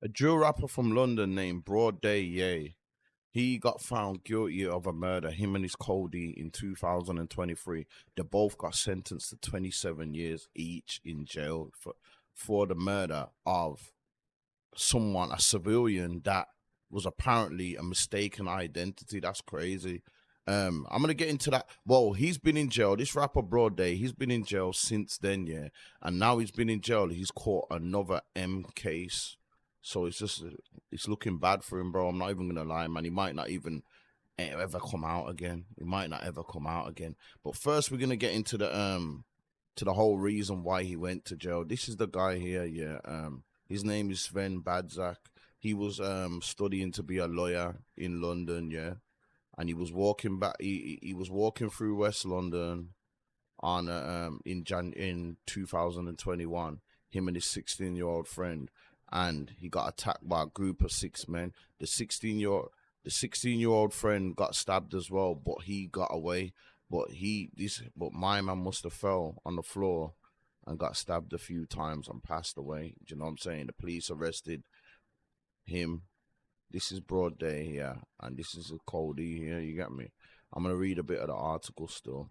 A drill rapper from London named Broadday, yay. He got found guilty of a murder, him and his Cody, in 2023. They both got sentenced to 27 years each in jail for the murder of someone, a civilian that was apparently a mistaken identity. That's crazy. I'm gonna get into that. Well, he's been in jail. This rapper Broadday, he's been in jail since then, yeah. And now he's been in jail. He's caught another M case. So it's looking bad for him, bro. I'm not even gonna lie, man. He might not even ever come out again. He might not ever come out again. But first, we're gonna get into the whole reason why he went to jail. This is the guy here, yeah. His name is Sven Badzak. He was studying to be a lawyer in London, yeah. And he was walking back. He was walking through West London on in 2021. Him and his 16-year-old friend, and he got attacked by a group of 6 men. The 16-year-old friend got stabbed as well, but he got away. But my man must have fell on the floor and got stabbed a few times and passed away. Do you know what I'm saying? The police arrested him. This is Broadday here, and this is a Cody here. You get me? I'm gonna read a bit of the article still.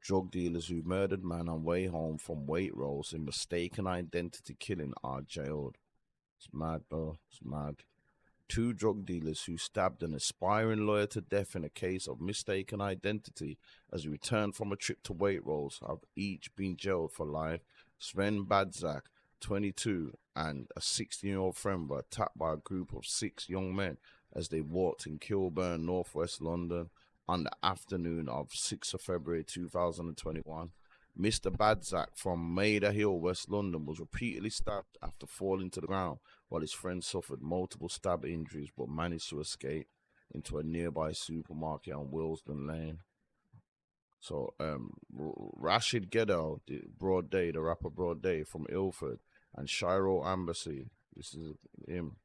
Drug dealers who murdered man on way home from weight rolls in mistaken identity killing are jailed. It's mad, bro. It's mad. 2 drug dealers who stabbed an aspiring lawyer to death in a case of mistaken identity as he returned from a trip to weight rolls have each been jailed for life. Sven Badzak, 22, and a 16-year-old friend were attacked by a group of 6 young men as they walked in Kilburn, northwest London, on the afternoon of 6th of February 2021. Mr. Badzak from Maida Hill, West London, was repeatedly stabbed after falling to the ground, while his friend suffered multiple stab injuries but managed to escape into a nearby supermarket on Willesden Lane. So, Rashid Geddel, Broadday, the rapper Broadday from Ilford, and Shiro Embassy, this is him,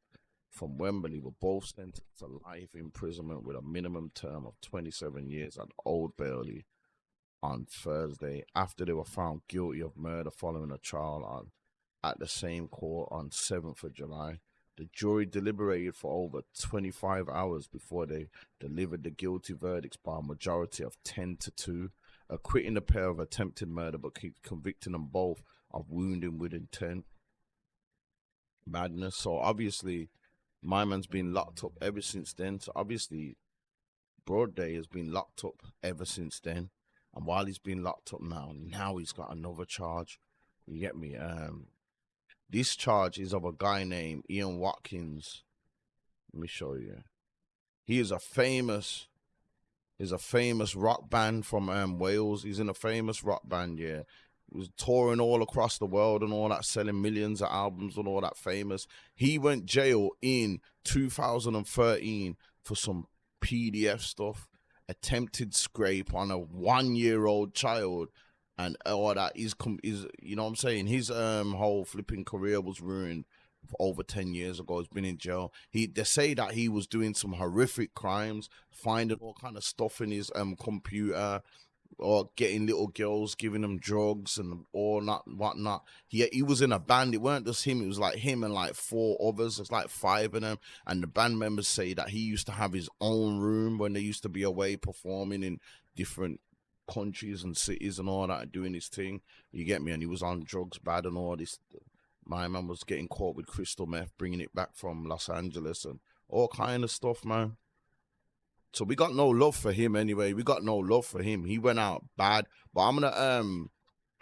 from Wembley, were both sentenced to life imprisonment with a minimum term of 27 years at Old Bailey on Thursday after they were found guilty of murder following a trial at the same court on 7th of July. The jury deliberated for over 25 hours before they delivered the guilty verdicts by a majority of 10-2, acquitting the pair of attempted murder but convicting them both of wounding with intent. Madness. So obviously, my man's been locked up ever since then. So obviously, Broadday has been locked up ever since then. And while he's been locked up now he's got another charge. You get me? This charge is of a guy named Ian Watkins. Let me show you. He is a famous rock band from Wales. He's in a famous rock band, yeah. He was touring all across the world and all that, selling millions of albums and all that famous. He went jail in 2013 for some PDF stuff, attempted scrape on a 1-year-old child, and all that is you know what I'm saying? His whole flipping career was ruined over 10 years ago. He's been in jail. They say that he was doing some horrific crimes, finding all kind of stuff in his computer, or getting little girls, giving them drugs and all that whatnot. He was in a band. It weren't just him. It was like him and like 4 others. It's like 5 of them. And the band members say that he used to have his own room when they used to be away performing in different countries and cities and all that, doing his thing. You get me? And he was on drugs bad and all this. My man was getting caught with crystal meth, bringing it back from Los Angeles and all kind of stuff, man. So we got no love for him anyway. We got no love for him. He went out bad. But I'm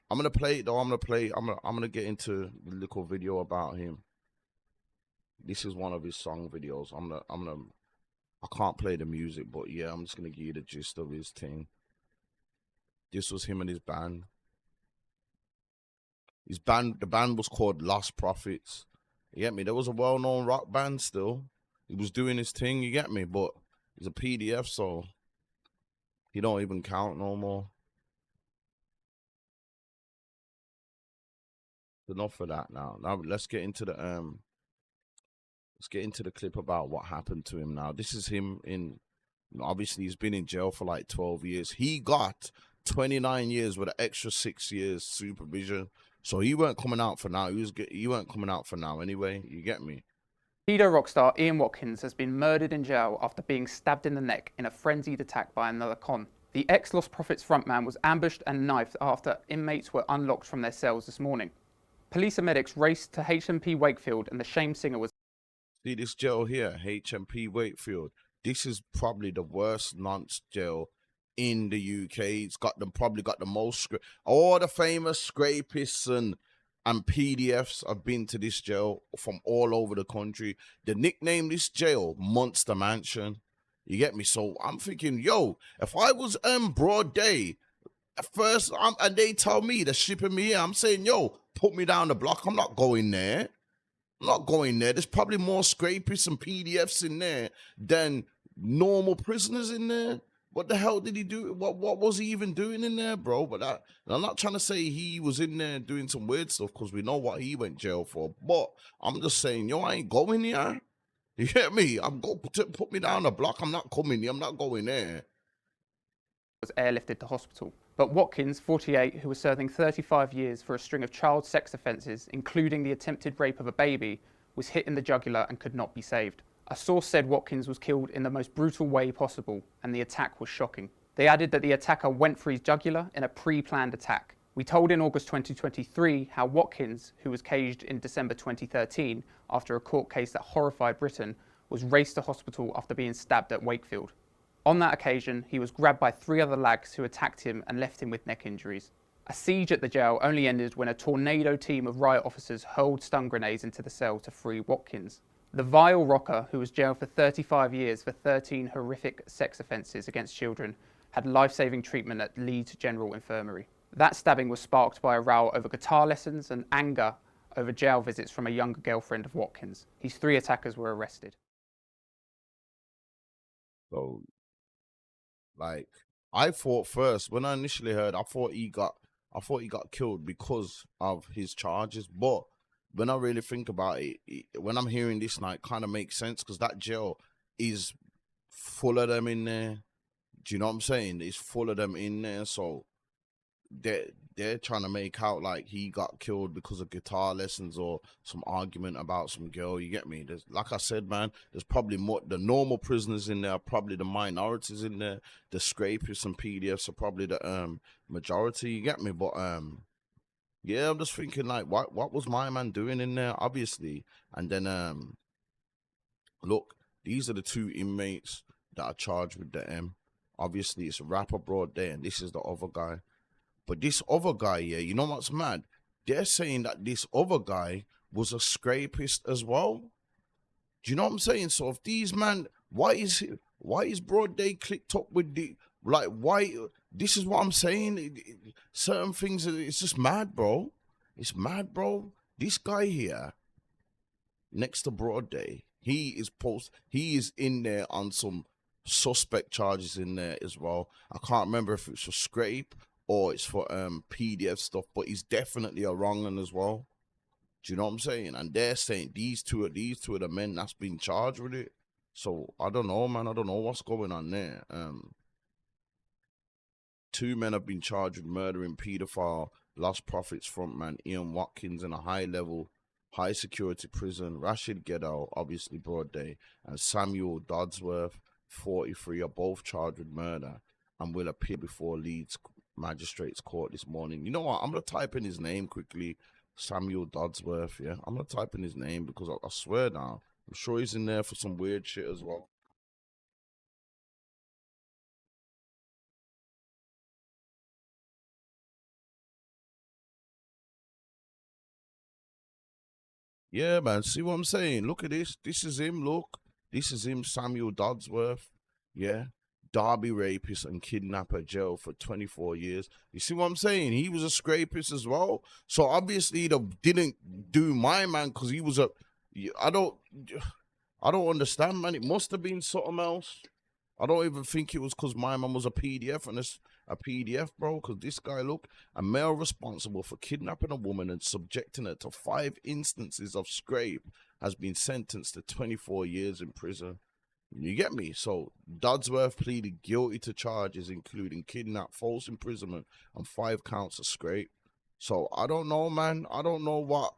gonna play it though. I'm gonna get into the little video about him. This is one of his song videos. I can't play the music, but yeah, I'm just gonna give you the gist of his thing. This was him and his band. The band was called Lost Prophets. You get me? There was a well-known rock band still. He was doing his thing, you get me? But he's a PDF, so he don't even count no more. Enough of that now. Now let's get into the clip about what happened to him now. This is him obviously he's been in jail for like 12 years. He got 29 years with an extra 6 years supervision. So he weren't coming out for now. He weren't coming out for now anyway. You get me? Pedo rock star Ian Watkins has been murdered in jail after being stabbed in the neck in a frenzied attack by another con. The ex-Lost Profits frontman was ambushed and knifed after inmates were unlocked from their cells this morning. Police and medics raced to HMP Wakefield and the shamed singer was... See this jail here, HMP Wakefield. This is probably the worst nonce jail in the UK. It's got them probably got the most all the famous scrapists and PDFs have been to this jail from all over the country. They nickname this jail Monster Mansion. You get me? So I'm thinking, yo, if I was Broadday at first, and they tell me they're shipping me here, I'm saying, yo, put me down the block. I'm not going there. I'm not going there. There's probably more scrapists and PDFs in there than normal prisoners in there. What the hell did he do? What was he even doing in there, bro? But I'm not trying to say he was in there doing some weird stuff, because we know what he went jail for. But I'm just saying, yo, I ain't going here. You get me? I'm going to put me down the block. I'm not coming here. I'm not going there. Was airlifted to hospital. But Watkins, 48, who was serving 35 years for a string of child sex offences, including the attempted rape of a baby, was hit in the jugular and could not be saved. A source said Watkins was killed in the most brutal way possible, and the attack was shocking. They added that the attacker went for his jugular in a pre-planned attack. We told in August 2023 how Watkins, who was caged in December 2013 after a court case that horrified Britain, was raced to hospital after being stabbed at Wakefield. On that occasion, he was grabbed by 3 other lags who attacked him and left him with neck injuries. A siege at the jail only ended when a tornado team of riot officers hurled stun grenades into the cell to free Watkins. The vile rocker, who was jailed for 35 years for 13 horrific sex offences against children, had life-saving treatment at Leeds General Infirmary. That stabbing was sparked by a row over guitar lessons and anger over jail visits from a younger girlfriend of Watkins. His 3 attackers were arrested. So, like, I thought first when I initially heard, I thought he got killed because of his charges. But when I really think about it, when I'm hearing this now, it kind of makes sense, because that jail is full of them in there. Do you know what I'm saying? It's full of them in there. So they're trying to make out like he got killed because of guitar lessons or some argument about some girl. You get me? There's, like I said, man, there's probably more. The normal prisoners in there are probably the minorities in there. The scrapists and PDFs are probably the majority. You get me? But yeah, I'm just thinking, like, what was my man doing in there? Obviously. And then look, these are the 2 inmates that are charged with the M. Obviously, it's a rapper Broadday, and this is the other guy. But this other guy, yeah, you know what's mad? They're saying that this other guy was a scrapist as well. Do you know what I'm saying? So if these man, why is Broadday clicked up with the, like, why? This is what I'm saying. Certain things, it's just mad, bro. It's mad, bro. This guy here, next to Broadday, he is in there on some suspect charges in there as well. I can't remember if it's for scrape or it's for PDF stuff, but he's definitely a wrong one as well. Do you know what I'm saying? And they're saying these two of the men that's been charged with it. So I don't know, man. I don't know what's going on there. 2 men have been charged with murdering paedophile Lost Profits frontman Ian Watkins in a high security prison. Rashid Gedal, obviously Broadday, and Samuel Dodsworth, 43, are both charged with murder and will appear before Leeds Magistrates Court this morning. You know what? I'm going to type in his name quickly. Samuel Dodsworth, yeah. I'm going to type in his name because I swear now, I'm sure he's in there for some weird shit as well. Yeah, man. See what I'm saying? Look at this. This is him. Look. This is him, Samuel Dodsworth. Yeah. Derby rapist and kidnapper, jail for 24 years. You see what I'm saying? He was a scrapist as well. So obviously they didn't do my man because he was a... I don't understand, man. It must have been something else. I don't even think it was because my man was a PDF and it's a PDF, bro. Because this guy, look, a male responsible for kidnapping a woman and subjecting her to 5 instances of scrape has been sentenced to 24 years in prison. You get me? So Dodsworth pleaded guilty to charges including kidnap, false imprisonment, and 5 counts of scrape. So I don't know, man. I don't know what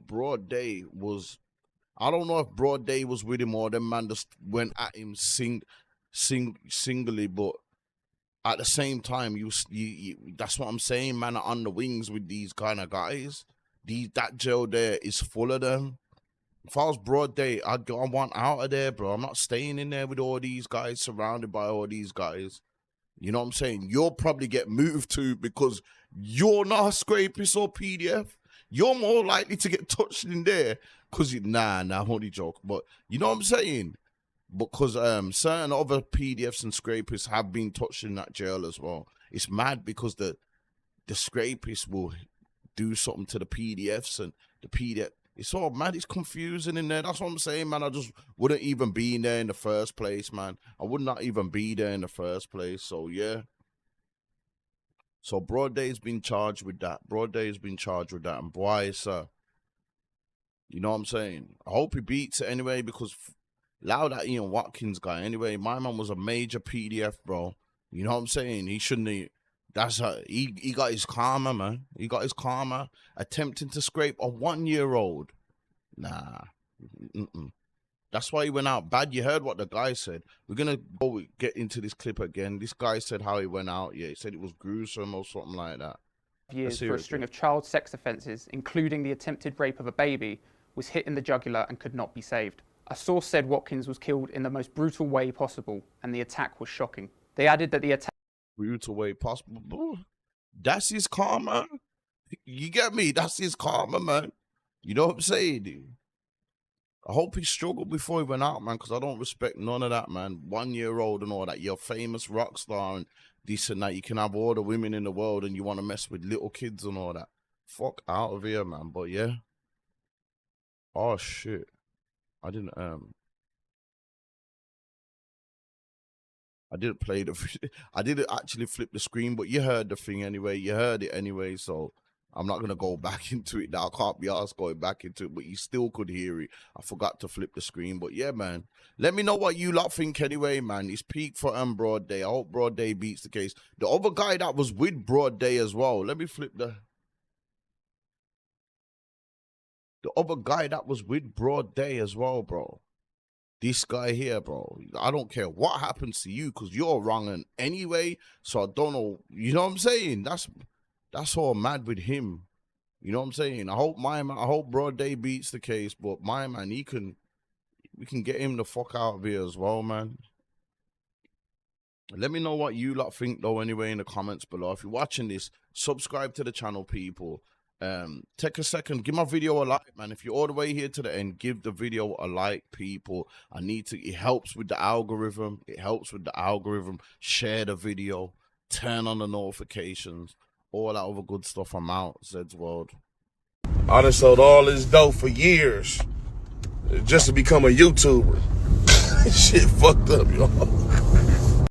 Broadday was. I don't know if Broadday was with him or them man just went at him singly, but at the same time, you that's what I'm saying, man. Are on the wings with these kind of guys. That jail there is full of them. If I was Broadday, I want out of there, bro. I'm not staying in there with all these guys, surrounded by all these guys. You know what I'm saying? You'll probably get moved to because you're not a scrapist or PDF. You're more likely to get touched in there because nah, only joke. But you know what I'm saying? Because certain other PDFs and scrapists have been touched in that jail as well. It's mad because the scrapists will do something to the PDFs and the PDF. It's all mad. It's confusing in there. That's what I'm saying, man. I just wouldn't even be in there in the first place, man. I would not even be there in the first place. So yeah. So Broadday's been charged with that. Broadday's been charged with that, and boy, sir. You know what I'm saying? I hope he beats it anyway because. Allow that Ian Watkins guy. Anyway, my man was a major PDF, bro. You know what I'm saying? He shouldn't have. He got his karma, man. He got his karma attempting to scrape a 1-year-old. Nah. That's why he went out bad. You heard what the guy said. We're going to get into this clip again. This guy said how he went out. Yeah, he said it was gruesome or something like that. Years for a string of child sex offences, including the attempted rape of a baby, was hit in the jugular and could not be saved. A source said Watkins was killed in the most brutal way possible, and the attack was shocking. They added that the attack... Brutal way possible? Bro, that's his karma. You get me? That's his karma, man. You know what I'm saying, dude? I hope he struggled before he went out, man, because I don't respect none of that, man. 1-year-old and all that. You're a famous rock star and this and that. You can have all the women in the world and you want to mess with little kids and all that. Fuck out of here, man. But yeah. Oh, shit. I didn't play the I didn't actually flip the screen, but you heard the thing anyway. You heard it anyway, so I'm not gonna go back into it now. I can't be asked going back into it, but you still could hear it. I forgot to flip the screen, but yeah, man. Let me know what you lot think anyway, man. It's peak for Broadday. I hope Broadday beats the case. The other guy that was with Broadday as well. Let me flip the other guy that was with Broadday as well, bro. This guy here, bro. I don't care what happens to you because you're wrong anyway. So I don't know. You know what I'm saying? That's all mad with him. You know what I'm saying? I hope Broadday beats the case, but my man, we can get him the fuck out of here as well, man. Let me know what you lot think though anyway in the comments below. If you're watching this, subscribe to the channel, people. Take a second, give my video a like, man. If you're all the way here to the end, give the video a like, people. It helps with the algorithm. Share the video, turn on the notifications, all that other good stuff. I'm out. Zed's World. I done sold all this dope for years just to become a YouTuber. Shit fucked up, y'all.